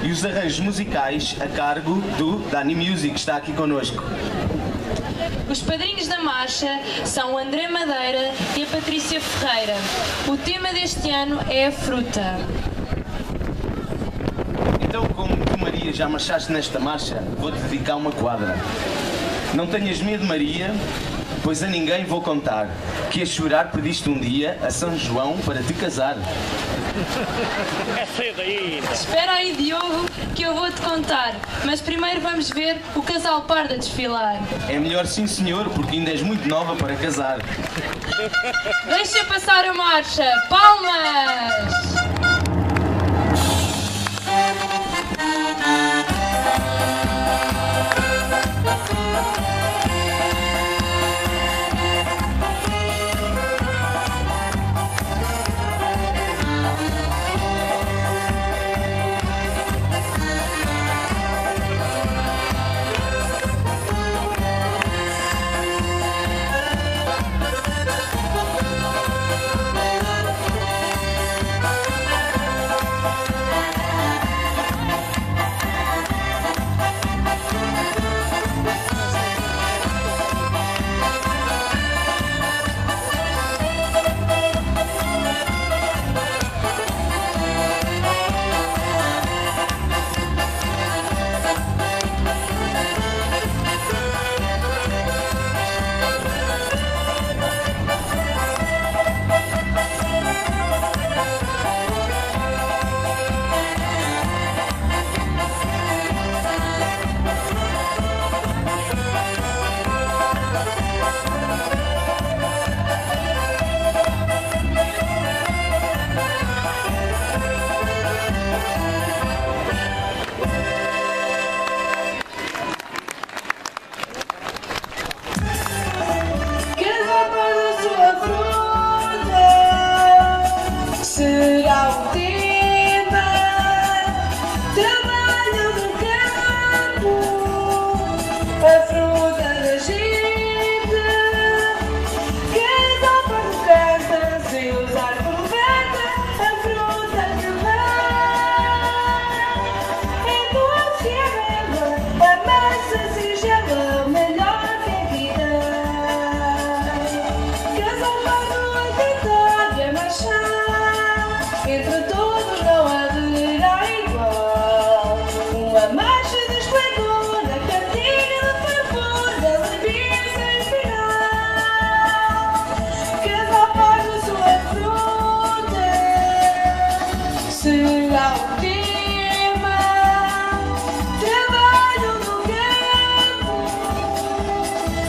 e os arranjos musicais a cargo do Dani Music, que está aqui connosco. Os padrinhos da marcha são o André Madeira e a Patrícia Ferreira. O tema deste ano é a fruta. Então, como tu, Maria, já marchaste nesta marcha, vou-te dedicar uma quadra. Não tenhas medo, Maria, pois a ninguém vou contar que a chorar pediste um dia a São João para te casar. É cedo ainda. Espera aí, Diogo, que eu vou-te contar. Mas primeiro vamos ver o casal Parda desfilar. É melhor sim, senhor, porque ainda és muito nova para casar. Deixa passar a marcha. Palmas!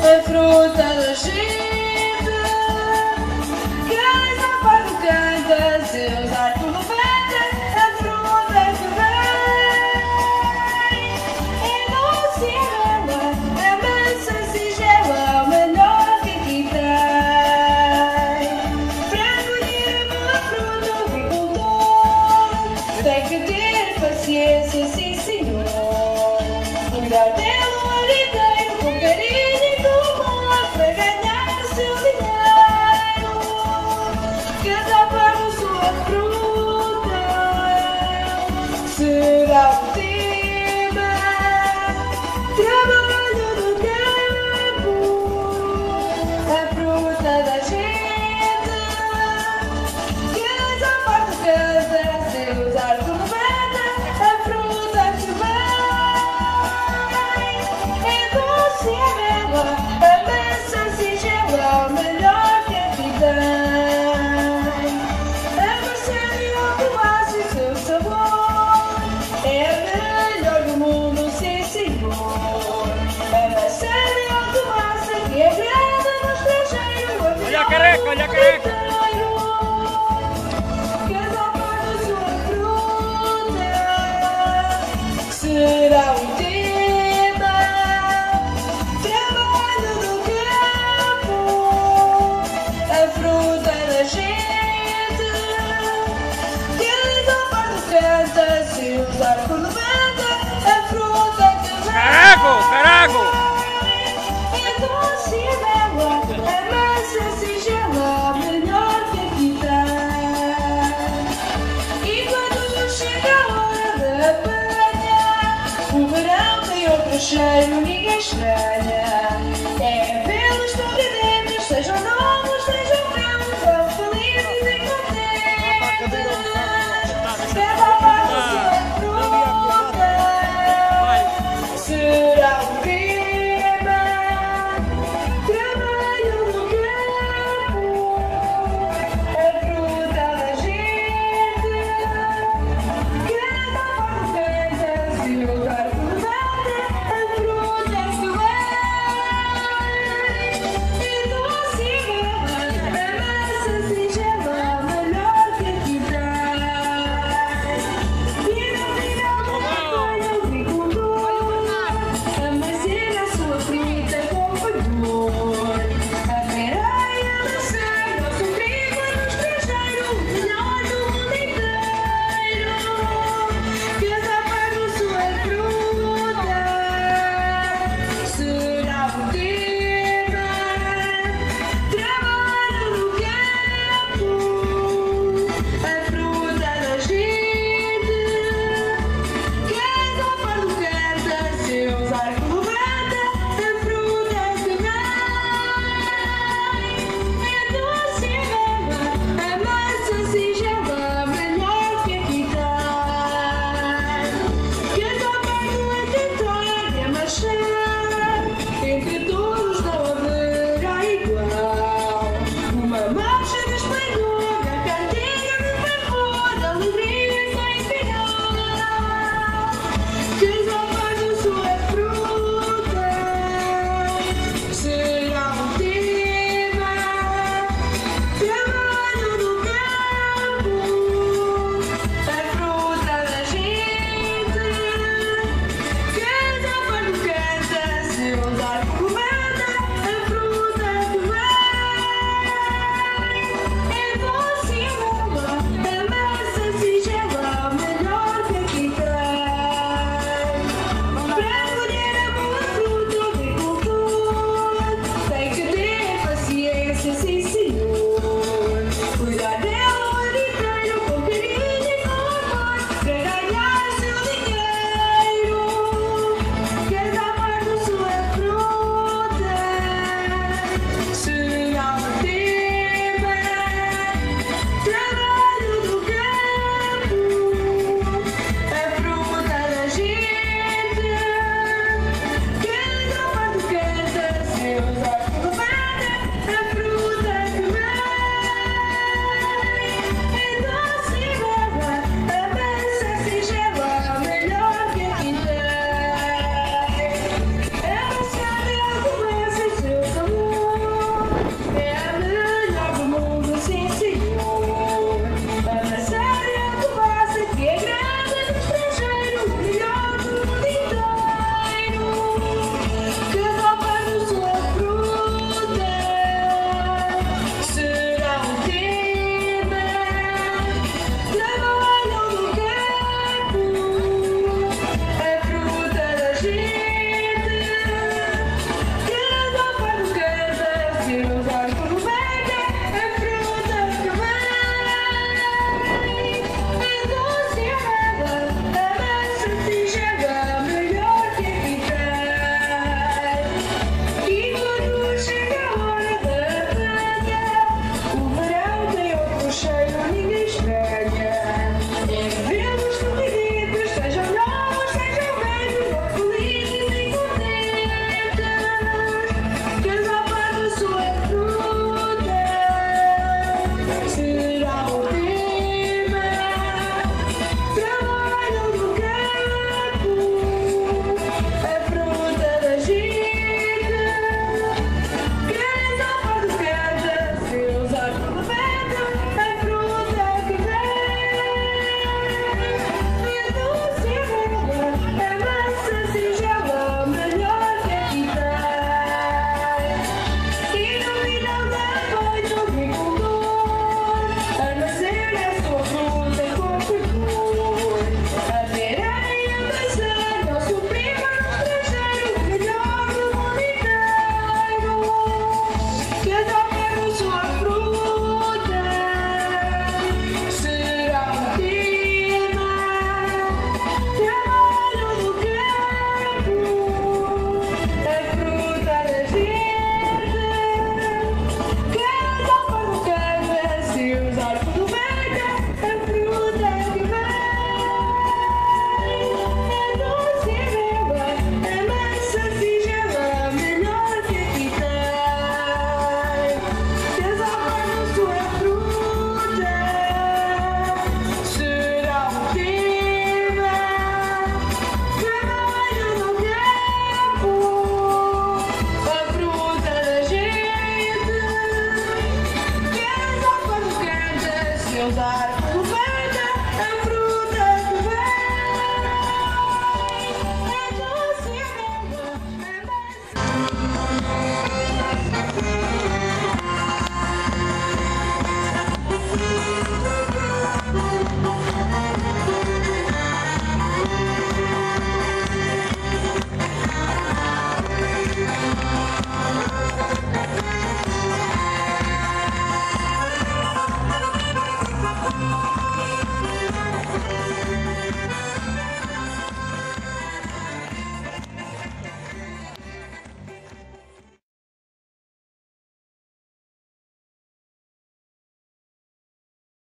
A fruta da gente, que essa parte canta, seus arcos no vento, a fruta que vem. É doce e água, é mansa, singela, o melhor que aqui tem. Para colher uma fruta, o agricultor tem que ter paciência, sim senhor. Cuidar dela o ano inteiro, com carinho. Para ganhar o seu dinheiro, cada paga sua fruta, será o tema, trabalho do campo, a fruta da gente, cada parte canta, seus arcos no vento, a fruta que vem, é doce e amela. O melhor que aqui tem. A maçã e o tomate e seu sabor é a melhor do mundo, sim senhor. A maçã e o tomate que agrada no estrangeiro. Olha a careca, olha a careca. Cada parte da sua fruta será um dia. Seus arcos no vento, a fruta que vem. Carago, carago! É doce e bela, é mansa, singela, melhor que aqui tem. E quando chega a hora da cheiro ninguém estranha. É pelos sorridentes, sejam novos, sejam belos, são felizes e contentes. Cada passo sua fruta será o tema. Trabalho no campo, a fruta da gente. Cada passo canta, se o barco levanta, a fruta é suave. E doce e bela, a massa singela, melhor que aqui traz. E no final do trabalho agricultor, armazena a sua fruta com favor. A pera e a maçã, nosso trigo no estrangeiro, o melhor do mundo inteiro. Cada pago sua fruta será o tema. Trabalho no campo, a fruta da gente. Cada pago canta, seus arcos levanta, a fruta que vem. É doce e bela, a massa singela, melhor que aqui tem. Cada pago é tentar e a maçã, entre todos não haverá igual. Uma marcha de esplendor, a cantiga de fervor, alegria sem final. Cada pago sua fruta será o tema. Trabalho no campo, a fruta da gente. Cada pago canta, seus arcos levanta, a fruta que vem. É doce e bela, a massa singela, melhor que aqui tem. Para colher a boa fruta, o agricultor tem que ter paciência, sim senhor. Cuidar dela o ano inteiro com carinho e com amor, para ganhar seu dinheiro. Cada pago sua fruta será o tema. Trabalho no campo, a fruta da gente. Cada pago canta, seus arcos levanta, a fruta que vem. É doce e bela, a massa singela, melhor que aqui tem. Ela sabe algo mais em seu sabor, é a melhor do mundo, sim senhor. A maçã é algo mais que é grande no estrangeiro, o melhor do mundo inteiro. Cada pago sua fruta será o tema. Trabalham no campo, a fruta da gente. Cada pago canta, seus arcos levanta, a fruta que vem. É doce e bela, a massa singela, melhor que aqui tem. E quando chega a hora da planta, o verão tem outro cheiro, ninguém estranha. É vê-los sorridentes, sejam novos, sejam velhos, felizes e contentes. Cada pago sua fruta será o tema. Trabalham no campo, a fruta da gente. Cada pago canta, seus arcos levanta, a fruta que vem. É doce e bela, a massa singela, melhor que aqui tem. E no final da noite o agricultor usar.